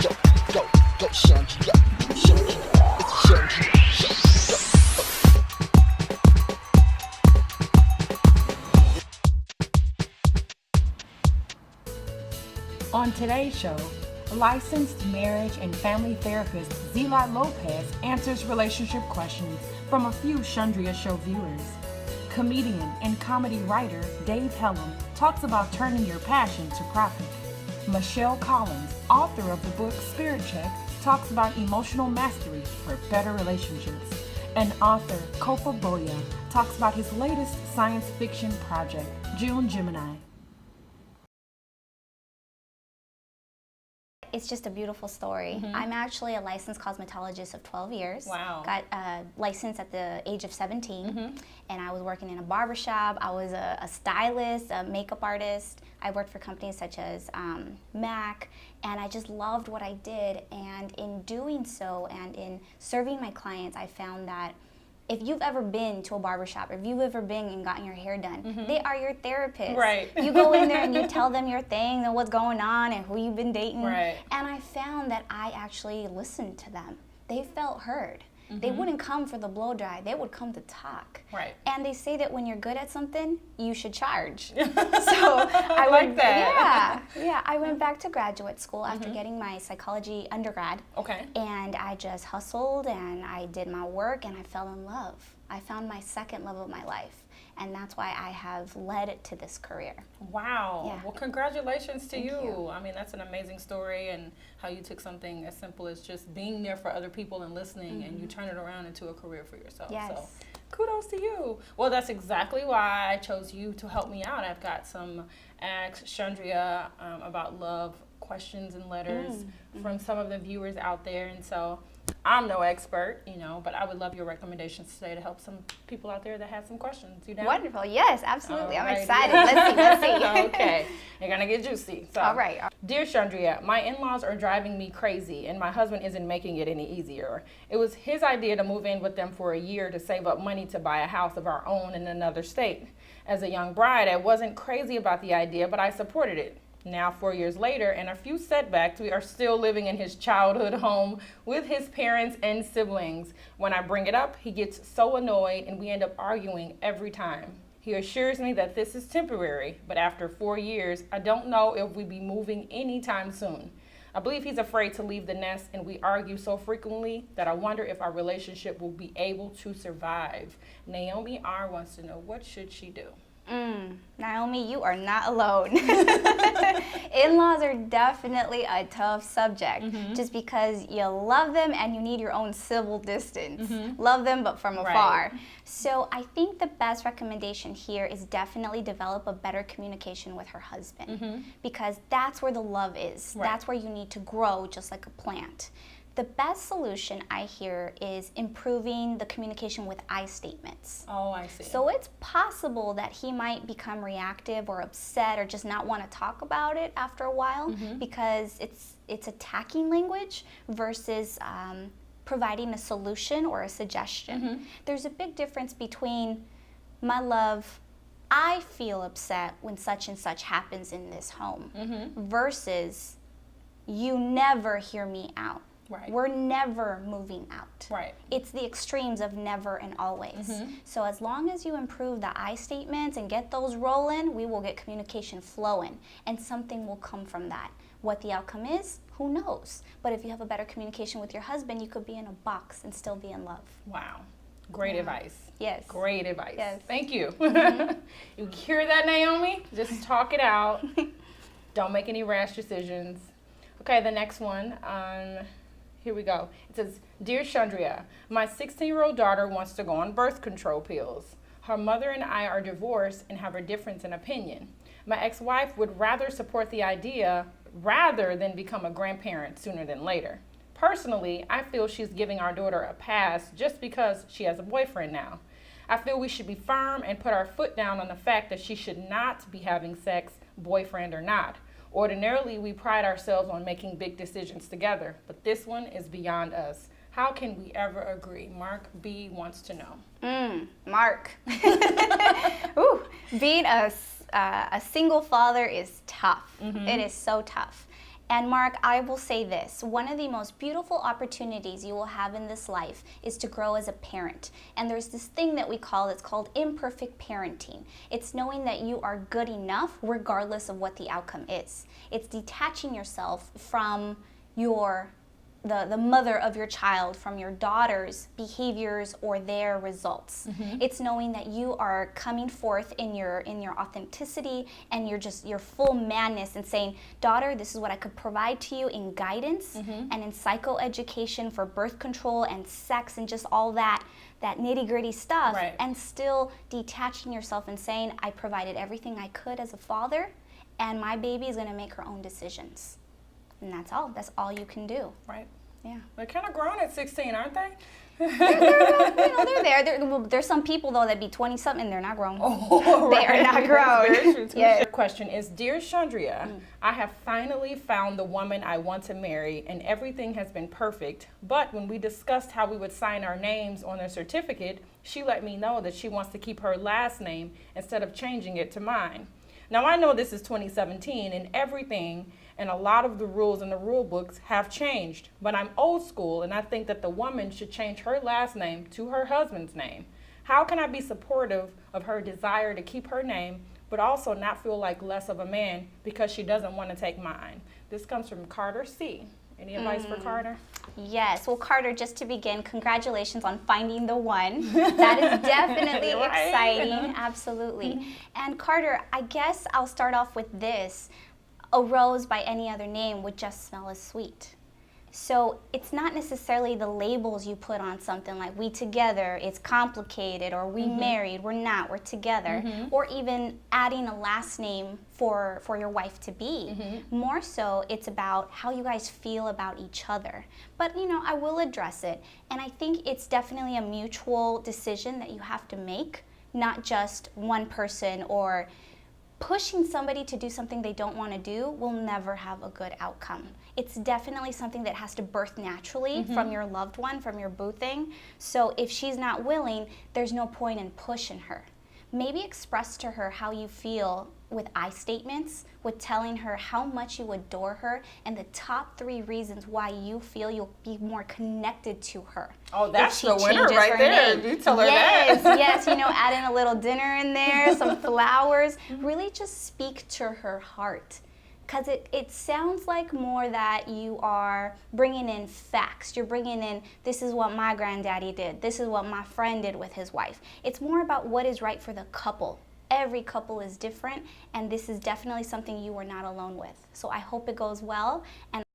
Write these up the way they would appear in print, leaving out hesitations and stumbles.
Go, Chundria. It's Chundria Show. On today's show, licensed marriage and family therapist Zeahlot Lopez answers relationship questions from a few Chundria Show viewers. Comedian and comedy writer Dave Helem talks about turning your passion to profit. Michelle Collins, author of the book Spirit Check, talks about emotional mastery for better relationships. And author Kofa Boyah talks about his latest science fiction project, Gemini. It's just a beautiful story. I'm actually a licensed cosmetologist of 12 years. Wow. Got licensed at the age of 17. And I was working in a barbershop. I was a stylist, a makeup artist. I worked for companies such as MAC, and I just loved what I did. And in doing so and in serving my clients, I found that if you've ever been to a barbershop, or if you've ever been and gotten your hair done, they are your therapist. Right. You go in there and you tell them your thing and what's going on and who you've been dating. Right. And I found that I actually listened to them. They felt heard. They wouldn't come for the blow dry. They would come to talk. Right. And they say that when you're good at something, you should charge. So I like went, that. Yeah. I went back to graduate school after getting my psychology undergrad. Okay. And I just hustled and I did my work and I fell in love. I found my second love of my life. And that's why I have led it to this career. Wow. Yeah. Well, congratulations to Thank you. I mean, that's an amazing story, and how you took something as simple as just being there for other people and listening, and you turn it around into a career for yourself. Yes. So kudos to you. Well, that's exactly why I chose you to help me out. I've got some Ask Chundria about love questions and letters from some of the viewers out there, and so I'm no expert, but I would love your recommendations today to help some people out there that have some questions. You down? Wonderful. Yes, absolutely. I'm Alrighty. excited. Let's see. Okay. You're going to get juicy. So, All right. Dear Chundria, my in-laws are driving me crazy, and my husband isn't making it any easier. It was his idea to move in with them for a year to save up money to buy a house of our own in another state. As a young bride, I wasn't crazy about the idea, but I supported it. Now, 4 years later, and a few setbacks, we are still living in his childhood home with his parents and siblings. When I bring it up, he gets so annoyed, and we end up arguing every time. He assures me that this is temporary, but after 4 years, I don't know if we'll be moving anytime soon. I believe he's afraid to leave the nest, and we argue so frequently that I wonder if our relationship will be able to survive. Naomi R. wants to know, what should she do? Naomi, you are not alone. In-laws are definitely a tough subject just because you love them and you need your own civil distance. Love them, but from afar. So I think the best recommendation here is definitely develop a better communication with her husband because that's where the love is. That's where you need to grow just like a plant. The best solution I hear is improving the communication with I statements. Oh, I see. So it's possible that he might become reactive or upset or just not want to talk about it after a while because it's attacking language versus providing a solution or a suggestion. There's a big difference between, my love, I feel upset when such and such happens in this home versus you never hear me out. Right. We're never moving out. Right. It's the extremes of never and always. So as long as you improve the I statements and get those rolling, we will get communication flowing and something will come from that. What the outcome is, who knows? But if you have a better communication with your husband, you could be in a box and still be in love. Wow. Great advice. Yes. Great advice. Yes. Thank you. You hear that, Naomi? Just talk it out. Don't make any rash decisions. Okay, the next one. Here we go. It says, Dear Chundria, my 16-year-old daughter wants to go on birth control pills. Her mother and I are divorced and have a difference in opinion. My ex-wife would rather support the idea rather than become a grandparent sooner than later. Personally, I feel she's giving our daughter a pass just because she has a boyfriend now. I feel we should be firm and put our foot down on the fact that she should not be having sex, boyfriend or not. Ordinarily, we pride ourselves on making big decisions together, but this one is beyond us. How can we ever agree? Mark B. wants to know. Mark. Ooh, being a single father is tough. It is so tough. And Mark, I will say this, one of the most beautiful opportunities you will have in this life is to grow as a parent. And there's this thing that we call, it's called imperfect parenting. It's knowing that you are good enough regardless of what the outcome is. It's detaching yourself from the mother of your child, from your daughter's behaviors or their results. It's knowing that you are coming forth in your authenticity and your full madness and saying, daughter, this is what I could provide to you in guidance and in psychoeducation for birth control and sex and just all that nitty-gritty stuff, and still detaching yourself and saying, I provided everything I could as a father, and my baby is going to make her own decisions. And that's all. That's all you can do. Right. Yeah. They're kind of grown at 16, aren't they? They're there. There's some people, though, that be 20-something and they're not grown. Oh, They are not grown. Yeah. Question is, Dear Chundria, I have finally found the woman I want to marry, and everything has been perfect. But when we discussed how we would sign our names on a certificate, she let me know that she wants to keep her last name instead of changing it to mine. Now, I know this is 2017 and everything, and a lot of the rules in the rule books have changed, but I'm old school and I think that the woman should change her last name to her husband's name. How can I be supportive of her desire to keep her name, but also not feel like less of a man because she doesn't want to take mine? This comes from Carter C. Any advice for Carter? Yes. Well, Carter, just to begin, congratulations on finding the one. That is definitely exciting. Absolutely. And Carter, I guess I'll start off with this. A rose by any other name would just smell as sweet. So it's not necessarily the labels you put on something like we together, it's complicated, or we married, we're not, we're together, or even adding a last name for your wife to be. More so, it's about how you guys feel about each other. But I will address it, and I think it's definitely a mutual decision that you have to make, not just one person, or pushing somebody to do something they don't want to do will never have a good outcome. It's definitely something that has to birth naturally from your loved one, from your boo thing. So if she's not willing, there's no point in pushing her. Maybe express to her how you feel with I statements, with telling her how much you adore her and the top 3 reasons why you feel you'll be more connected to her. Oh, that's the winner right there. You tell her that. Yes, add in a little dinner in there, some flowers. Really just speak to her heart. Because it sounds like more that you are bringing in facts. You're bringing in, this is what my granddaddy did. This is what my friend did with his wife. It's more about what is right for the couple. Every couple is different, and this is definitely something you are not alone with. So I hope it goes well. And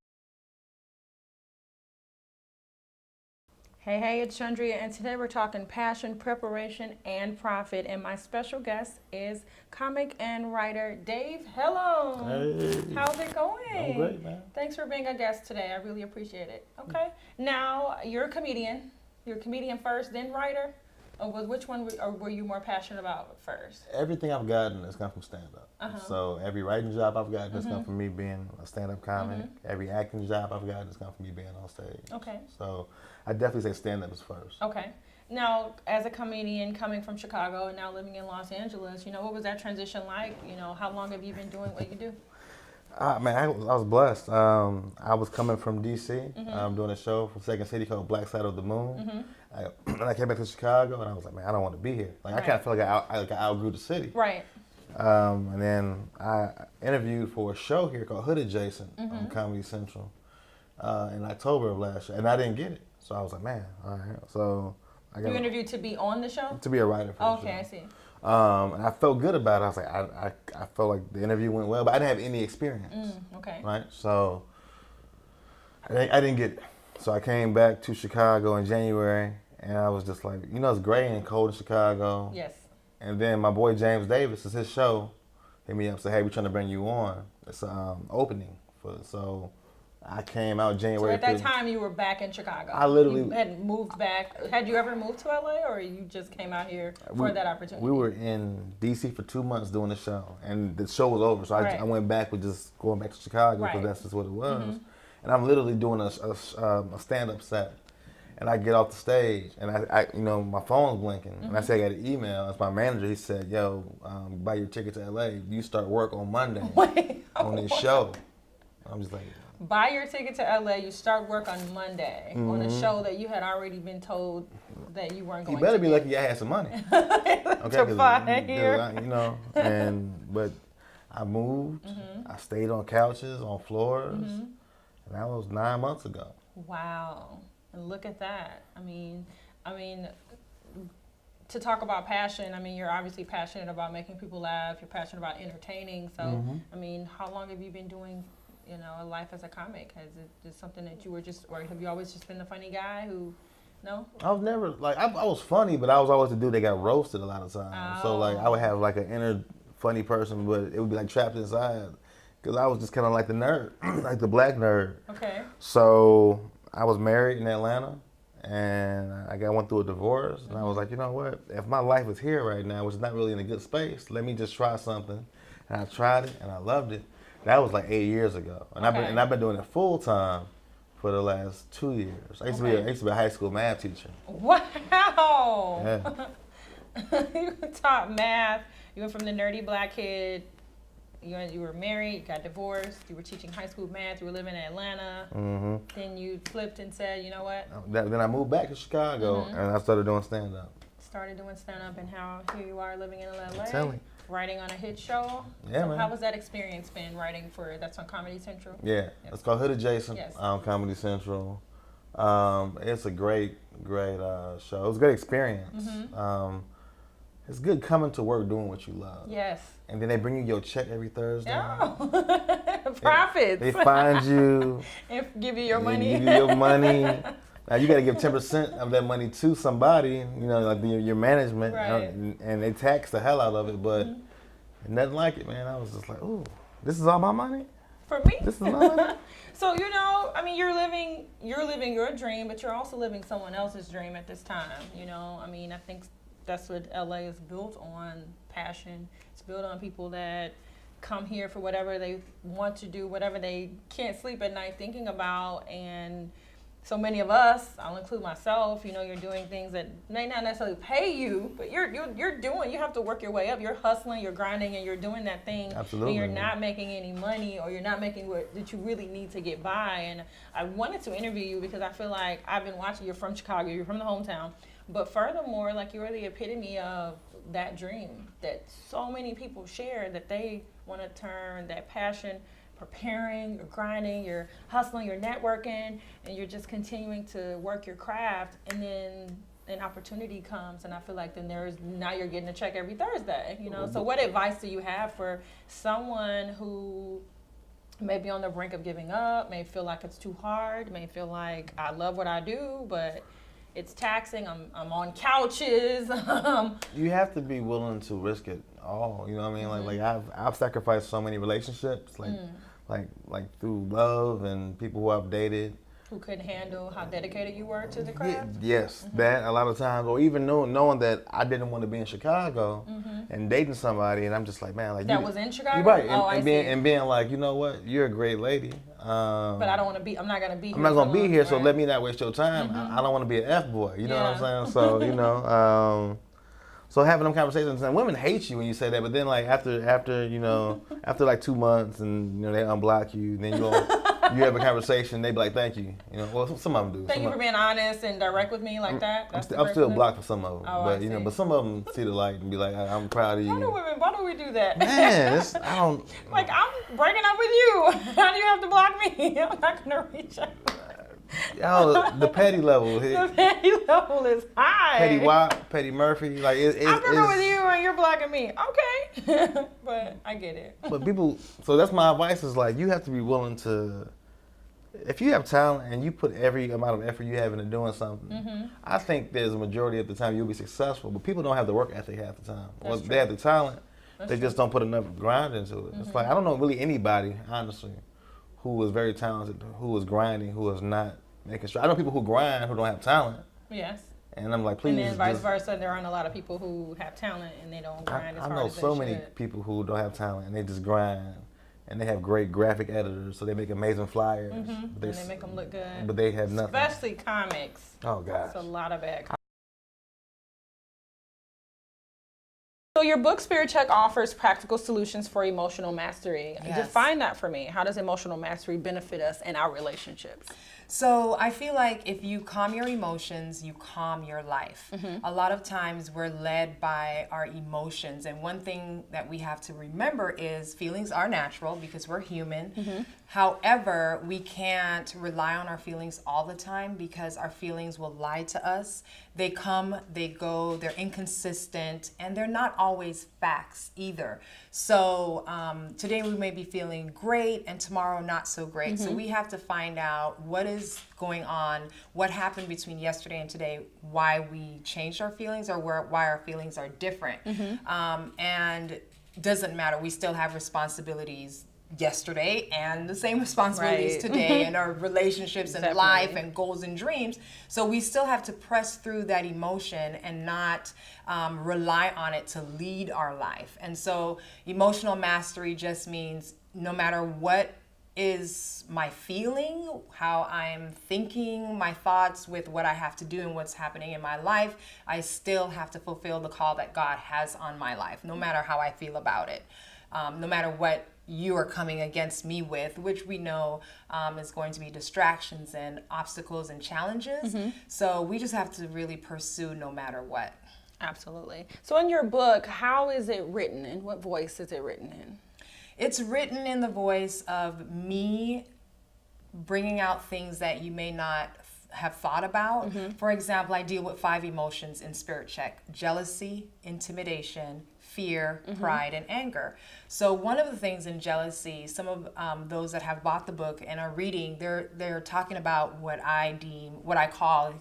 Hey, it's Chundria, and today we're talking passion, preparation, and profit. And my special guest is comic and writer Dave Helem. Hey. How's it going? I'm great, man. Thanks for being a guest today. I really appreciate it. Okay. Now, you're a comedian. You're a comedian first, then writer? Or which one were you more passionate about first? Everything I've gotten has come from stand-up. So every writing job I've gotten has come from me being a stand-up comic. Every acting job I've gotten has come from me being on stage. Okay. So I definitely say stand-up is first. Okay. Now, as a comedian coming from Chicago and now living in Los Angeles, what was that transition like? How long have you been doing what you do? Man, I was blessed. I was coming from D.C. Doing a show for Second City called Black Side of the Moon. And I came back to Chicago, and I was like, man, I don't want to be here. I kind of felt like I outgrew the city. Right. And then I interviewed for a show here called Hood Adjacent on Comedy Central in October of last year, and I didn't get it. So I was like, man, all right. So I got. You interviewed to be on the show? To be a writer for the show. Okay, I see. And I felt good about it. I was like, I felt like the interview went well, but I didn't have any experience. Okay. Right? So I didn't get it. So I came back to Chicago in January, and I was just like, it's gray and cold in Chicago. Yes. And then my boy James Davis, is his show, hit me up and said, hey, we're trying to bring you on. It's opening. So I came out January. So at that time, you were back in Chicago. I literally you had moved back. Had you ever moved to LA, or you just came out here for that opportunity? We were in DC for 2 months doing the show, and the show was over. So I went back with just going back to Chicago because that's just what it was. And I'm literally doing a stand-up set, and I get off the stage, and I my phone's blinking, and I say I got an email. It's my manager. He said, "Yo, buy your ticket to LA. You start work on Monday on this show." I'm just like, buy your ticket to LA. You start work on Monday on a show that you had already been told that you weren't going to. You better be lucky I had some money. To fly here. You know, but I moved. I stayed on couches, on floors, and that was 9 months ago. Wow. And look at that. I mean, to talk about passion, I mean, you're obviously passionate about making people laugh. You're passionate about entertaining. So, I mean, how long have you been doing, you know, a life as a comic? Has it just something that you were just, or have you always just been the funny guy who, no? I was never, like, I was funny, but I was always the dude that got roasted a lot of times. So, like, I would have, like, an inner funny person, but it would be, like, trapped inside. Because I was just kind of like the nerd, like the black nerd. Okay. So, I was married in Atlanta. And I went through a divorce, and I was like, you know what? If my life is here right now, which is not really in a good space, let me just try something. And I tried it, and I loved it. That was like 8 years ago, and I've been doing it full time for the last 2 years. I used to be a high school math teacher. Wow! Yeah. You taught math. You went from the nerdy black kid. You were married, you got divorced, you were teaching high school math, you were living in Atlanta. Then you flipped and said, you know what? Then I moved back to Chicago, and I started doing stand-up. Started doing stand-up, and how here you are living in LA, Tell me. writing on a hit show. Yeah, so man. How was that experience been writing for, that's on Comedy Central? Yeah, it's called Hood Adjacent on Comedy Central. It's a great show. It was a great experience. It's good coming to work doing what you love. Yes. And then they bring you your check every Thursday. Oh, profits. They find you. And give you your money. Give you your money. Now you got to give 10% of that money to somebody, you know, like your management, Right. and they tax the hell out of it. But nothing like it, man. I was just like, ooh, this is all my money? For me. This is my money? So, you know, I mean, you're living your dream, but you're also living someone else's dream at this time. You know, I mean, I think that's what LA is built on, passion. It's built on people that come here for whatever they want to do, whatever they can't sleep at night thinking about. And so many of us, I'll include myself, you know, you're doing things that may not necessarily pay you, but you're doing, you have to work your way up. You're hustling, you're grinding, and you're doing that thing. Absolutely. And you're not making any money, or you're not making what that you really need to get by. And I wanted to interview you because I feel like I've been watching, you're from Chicago, you're from the hometown. But furthermore, like, you're the epitome of that dream that so many people share, that they want to turn that passion, preparing, you're grinding, you're hustling, you're networking, and you're just continuing to work your craft. And then an opportunity comes, and I feel like then now you're getting a check every Thursday, you know? So what advice do you have for someone who may be on the brink of giving up, may feel like it's too hard, may feel like I love what I do, but it's taxing, I'm on couches. You have to be willing to risk it all. You know what I mean? Like I've sacrificed so many relationships, like through love and people who I've dated. Who couldn't handle how dedicated you were to the craft? Yes, that a lot of times, or even knowing that I didn't want to be in Chicago and dating somebody, and I'm just like, man, like that was in Chicago, right? And being like, you know what, you're a great lady, but I don't want to be. I'm not gonna be here. I'm not gonna be here, right? So let me not waste your time. I don't want to be an F boy. You know what I'm saying? So you know. So having them conversations, and women hate you when you say that, but then like after you know, after like 2 months, and you know they unblock you, then you have a conversation, they be like, thank you. You know, well, some of them do. Thank you for being honest and direct with me like that. I'm still blocked for some of them, but you know, but some of them see the light and be like, I'm proud of you. Why do we do that? Man, I don't. Like, I'm breaking up with you. How do you have to block me? I'm not gonna reach out. Yo, the petty level. The petty level is high. Petty Watt, Petty Murphy, like I'm working with you and you're blocking me. Okay, but I get it. But people, so that's my advice is like you have to be willing to. If you have talent and you put every amount of effort you have into doing something, I think there's a majority of the time you'll be successful. But people don't have the work ethic half the time. Well, they have the talent, they just don't put enough grind into it. It's like I don't know really anybody, honestly, who was very talented, who was grinding, who was not making sure. I know people who grind who don't have talent. Yes. And I'm like, please. And then vice versa, there aren't a lot of people who have talent and they don't grind as hard as they should. I know so many people who don't have talent and they just grind. And they have great graphic editors, so they make amazing flyers. And they make them look good. But they have nothing. Especially comics. Oh, gosh. It's a lot of bad comics. So your book, Spirit Check, offers practical solutions for emotional mastery. Yes. Define that for me. How does emotional mastery benefit us in our relationships? So I feel like if you calm your emotions, you calm your life. A lot of times we're led by our emotions. And one thing that we have to remember is feelings are natural because we're human. However, we can't rely on our feelings all the time because our feelings will lie to us. They come, they go, they're inconsistent, and they're not always facts either. So today we may be feeling great and tomorrow not so great. So we have to find out what is going on, what happened between yesterday and today, why we changed our feelings or why our feelings are different. And doesn't matter, we still have responsibilities yesterday and the same responsibilities today in our relationships and life and goals and dreams. So we still have to press through that emotion and not rely on it to lead our life. And so emotional mastery just means no matter what is my feeling, how I'm thinking, my thoughts with what I have to do and what's happening in my life, I still have to fulfill the call that God has on my life, no matter how I feel about it, no matter what you are coming against me with, which we know is going to be distractions and obstacles and challenges. So we just have to really pursue no matter what. Absolutely. So in your book, how is it written and what voice is it written in? It's written in the voice of me bringing out things that you may not have thought about. For example, I deal with 5 emotions in Spirit Check: jealousy, intimidation, fear, pride, and anger. So one of the things in jealousy, some of those that have bought the book and are reading, they're talking about what I call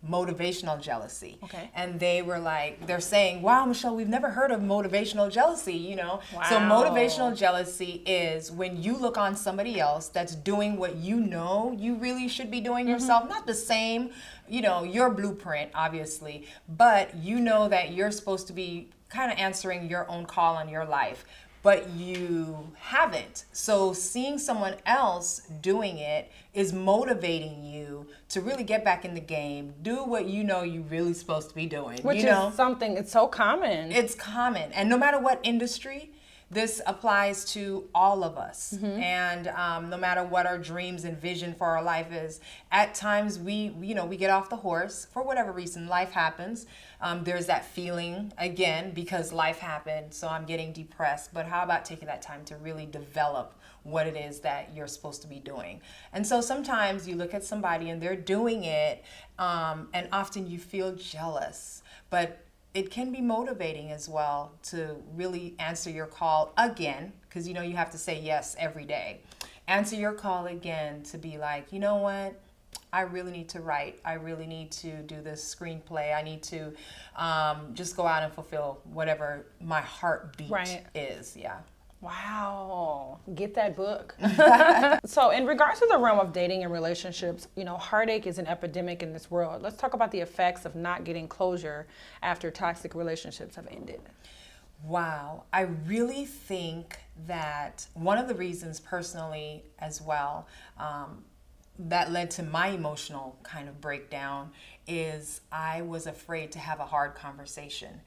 motivational jealousy. Okay. And they're saying, wow, Michelle, we've never heard of motivational jealousy, you know? Wow. So motivational jealousy is when you look on somebody else that's doing what you know you really should be doing yourself, not the same, you know, your blueprint, obviously, but you know that you're supposed to be kind of answering your own call on your life, but you haven't. So seeing someone else doing it is motivating you to really get back in the game, do what you know you're really supposed to be doing. Which is something, it's so common. It's common. And no matter what industry, this applies to all of us. And no matter what our dreams and vision for our life is, at times we get off the horse for whatever reason. Life happens. There's that feeling again because life happened, so I'm getting depressed. But how about taking that time to really develop what it is that you're supposed to be doing? And so sometimes you look at somebody and they're doing it, and often you feel jealous, but it can be motivating as well to really answer your call again, because you have to say yes every day. Answer your call again to be like, you know what? I really need to write. I really need to do this screenplay. I need to just go out and fulfill whatever my heartbeat is. Yeah. Wow. Get that book. So in regards to the realm of dating and relationships, heartache is an epidemic in this world. Let's talk about the effects of not getting closure after toxic relationships have ended. Wow. I really think that one of the reasons personally as well that led to my emotional kind of breakdown is I was afraid to have a hard conversation.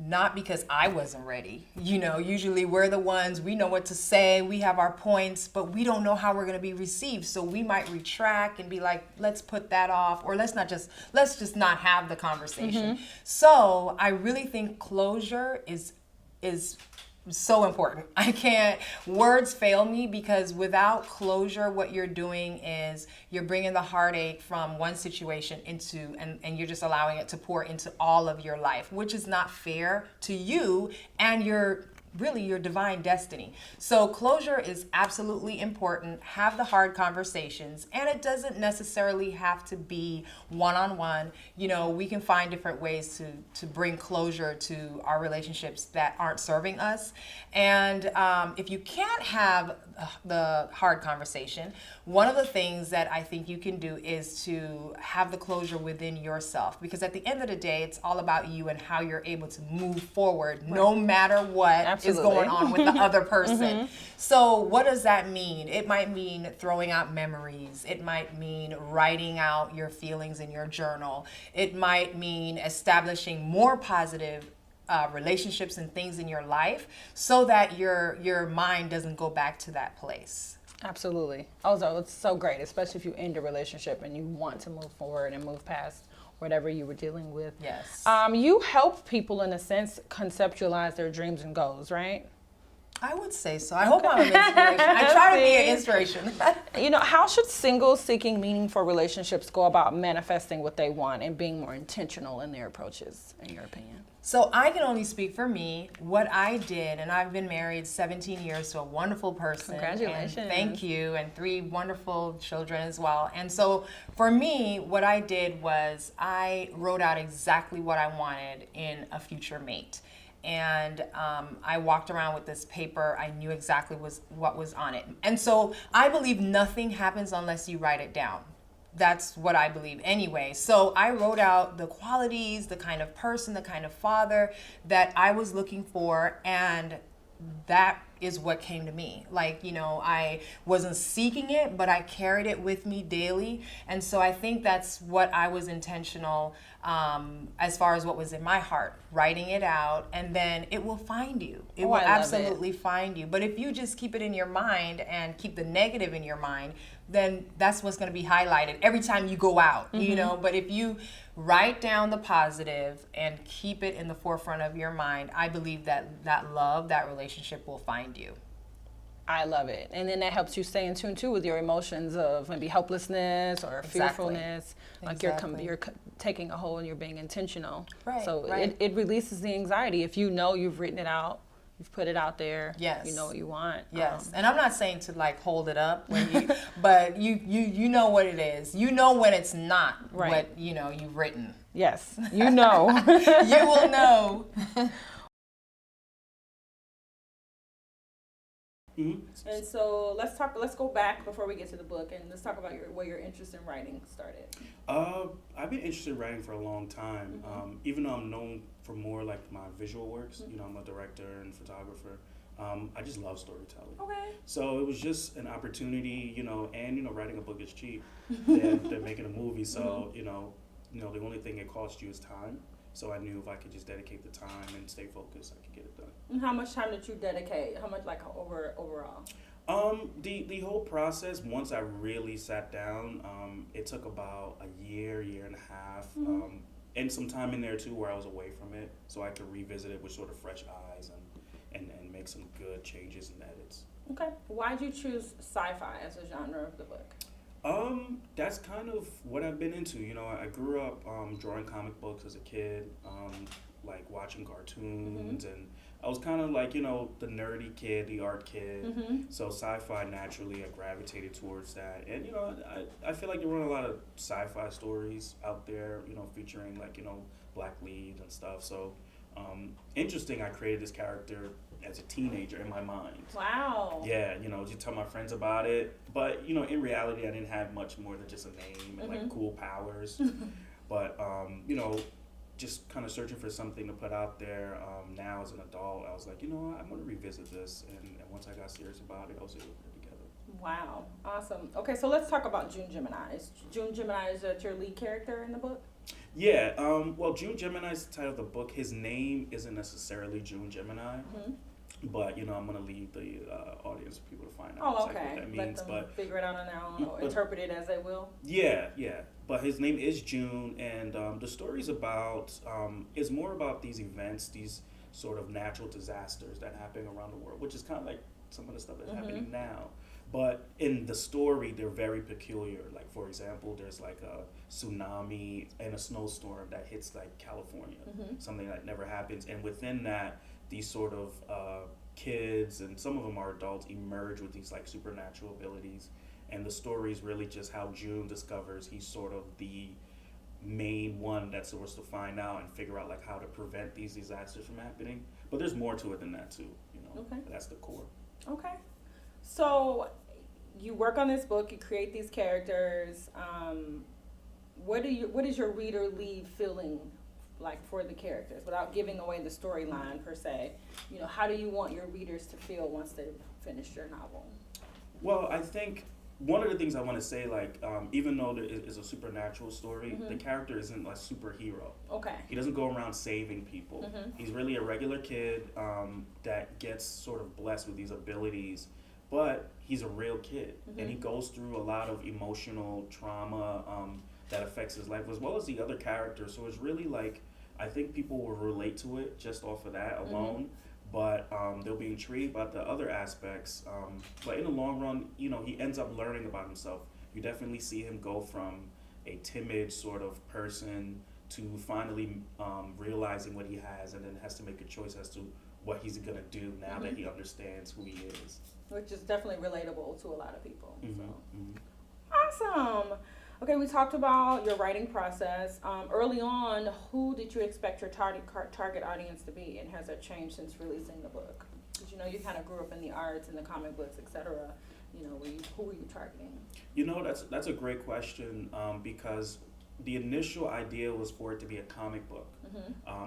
Not because I wasn't ready. Usually we're the ones, we know what to say, we have our points, but we don't know how we're going to be received. So we might retract and be like, let's put that off, or let's just not have the conversation. So I really think closure is so important. Words fail me, because without closure, what you're doing is you're bringing the heartache from one situation into, and you're just allowing it to pour into all of your life, which is not fair to you and your divine destiny. So closure is absolutely important. Have the hard conversations, and it doesn't necessarily have to be one-on-one. We can find different ways to bring closure to our relationships that aren't serving us. And if you can't have the hard conversation, one of the things that I think you can do is to have the closure within yourself, because at the end of the day, it's all about you and how you're able to move forward no matter what is going on with the other person. So what does that mean? It might mean throwing out memories. It might mean writing out your feelings in your journal. It might mean establishing more positive relationships and things in your life, so that your mind doesn't go back to that place. Absolutely. Also, it's so great, especially if you end a relationship and you want to move forward and move past whatever you were dealing with. Yes. You help people, in a sense, conceptualize their dreams and goals, right? I would say so. I hope I'm an inspiration. I try to be an inspiration. You know, how should singles seeking meaningful relationships go about manifesting what they want and being more intentional in their approaches, in your opinion? So I can only speak for me. What I did, and I've been married 17 years to a wonderful person. Congratulations. And thank you. And 3 wonderful children as well. And so for me, what I did was I wrote out exactly what I wanted in a future mate. And I walked around with this paper. I knew exactly what was on it. And so I believe nothing happens unless you write it down. That's what I believe anyway. So I wrote out the qualities, the kind of person, the kind of father that I was looking for, and that is what came to me. Like, you know, I wasn't seeking it, but I carried it with me daily. And so I think that's what I was intentional as far as what was in my heart, writing it out, and then it will find you. It will absolutely find you. But if you just keep it in your mind and keep the negative in your mind, then that's what's going to be highlighted every time you go out, you know. But if you write down the positive and keep it in the forefront of your mind, I believe that love, that relationship will find you. I love it. And then that helps you stay in tune too with your emotions of maybe helplessness or fearfulness. Like you're taking a hold and you're being intentional. Right. So it releases the anxiety if you know you've written it out. You've put it out there. Yes. You know what you want. Yes. And I'm not saying to like hold it up when you, but you know what it is. You know when it's not what you've written. Yes. You know. You will know. And so let's go back before we get to the book, and let's talk about where your interest in writing started. I've been interested in writing for a long time. Even though I'm known for more like my visual works, you know, I'm a director and photographer. I just love storytelling. Okay. So it was just an opportunity, you know, and you know, writing a book is cheap. They're making a movie, so you know, the only thing it costs you is time. So I knew if I could just dedicate the time and stay focused, I could get it done. And how much time did you dedicate? How much, like, overall? The whole process, once I really sat down, it took about a year and a half, and some time in there too where I was away from it, so I could revisit it with sort of fresh eyes and make some good changes and edits. Okay. Why did you choose sci-fi as a genre of the book? That's kind of what I've been into. You know, I grew up drawing comic books as a kid, like watching cartoons, and I was kind of like, you know, the nerdy kid, the art kid. So sci-fi, naturally, I gravitated towards that. And, you know, I feel like there weren't a lot of sci-fi stories out there, you know, featuring like, you know, black leads and stuff. So interesting, I created this character as a teenager in my mind. Wow. Yeah, you know, just tell my friends about it. But, you know, in reality, I didn't have much more than just a name and like cool powers. But, you know, just kind of searching for something to put out there. Now as an adult, I was like, you know, I'm going to revisit this. And once I got serious about it, I was able to put it together. Wow. Awesome. Okay, so let's talk about June Gemini. Is June Gemini, is that your lead character in the book? Yeah. Well, June Gemini is the title of the book. His name isn't necessarily June Gemini. But, you know, I'm going to leave the audience for people to find out what that means. Let them figure it out on their own or interpret it as they will. Yeah. But his name is June, and the story's about, it's more about these events, these sort of natural disasters that happen around the world, which is kind of like some of the stuff that's happening now. But in the story, they're very peculiar. Like, for example, there's like a tsunami and a snowstorm that hits like California, something that never happens. And within that, these sort of kids, and some of them are adults, emerge with these like supernatural abilities. And the story is really just how June discovers he's sort of the main one that's supposed to find out and figure out like how to prevent these disasters from happening. But there's more to it than that too, you know. Okay. That's the core. Okay. So you work on this book, you create these characters. What does your reader leave feeling like for the characters, without giving away the storyline per se? You know, how do you want your readers to feel once they've finished your novel? Well, I think one of the things I want to say, like, even though there is a supernatural story, the character isn't a superhero. Okay. He doesn't go around saving people. He's really a regular kid that gets sort of blessed with these abilities, but he's a real kid, and he goes through a lot of emotional trauma that affects his life, as well as the other characters. So it's really like, I think people will relate to it just off of that alone. But they'll be intrigued about the other aspects. But in the long run, you know, he ends up learning about himself. You definitely see him go from a timid sort of person to finally realizing what he has, and then has to make a choice as to what he's gonna do now that he understands who he is. Which is definitely relatable to a lot of people. So. Awesome. Okay, we talked about your writing process. Early on, who did you expect your target audience to be, and has that changed since releasing the book? Because you know you kind of grew up in the arts and the comic books, etc. You know, who were you targeting? You know, that's a great question because the initial idea was for it to be a comic book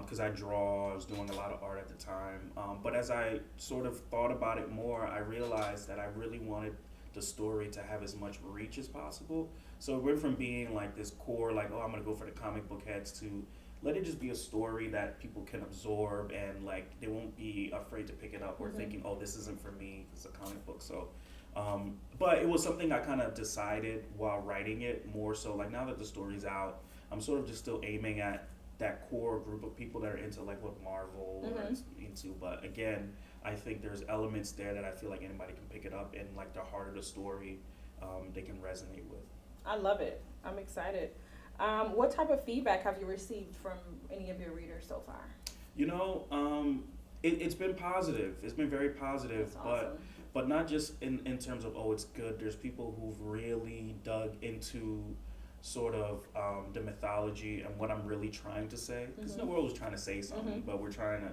because I was doing a lot of art at the time. But as I sort of thought about it more, I realized that I really wanted the story to have as much reach as possible. So it went from being like this core, like, oh, I'm gonna go for the comic book heads, to let it just be a story that people can absorb, and like they won't be afraid to pick it up or thinking, oh, this isn't for me, it's a comic book. So but it was something I kind of decided while writing it, more so like now that the story's out, I'm sort of just still aiming at that core group of people that are into like what Marvel or into. But again, I think there's elements there that I feel like anybody can pick it up, and like the heart of the story they can resonate with. I love it. I'm excited. What type of feedback have you received from any of your readers so far? You know, it's been positive. It's been very positive. That's awesome. But not just in terms of, oh, it's good. There's people who've really dug into sort of the mythology and what I'm really trying to say. Because we're always trying to say something, but we're trying to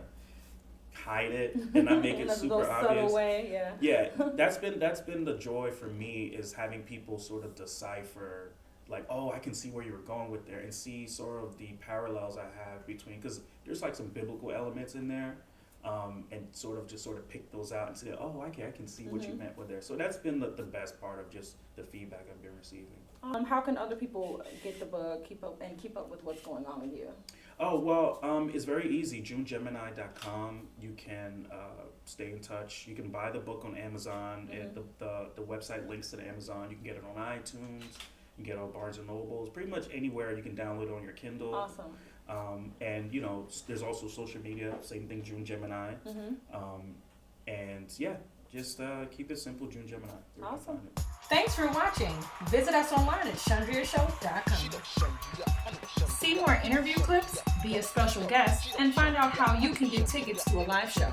hide it and not make it super obvious. Subtle way, yeah. Yeah, that's been the joy for me, is having people sort of decipher, like, oh, I can see where you were going with there, and see sort of the parallels I have between, because there's like some biblical elements in there, and sort of pick those out and say, oh, okay, I can see what you meant with there. So that's been the best part of just the feedback I've been receiving. How can other people get the book, keep up with what's going on with you? Oh, well, it's very easy. JuneGemini.com. You can stay in touch. You can buy the book on Amazon. The website links to the Amazon. You can get it on iTunes. You can get it on Barnes & Noble. Pretty much anywhere you can download it on your Kindle. Awesome. And, you know, there's also social media. Same thing, June Gemini. And, yeah, just keep it simple, June Gemini. Awesome. Thanks for watching. Visit us online at ChundriaShow.com. See more interview clips, be a special guest, and find out how you can get tickets to a live show.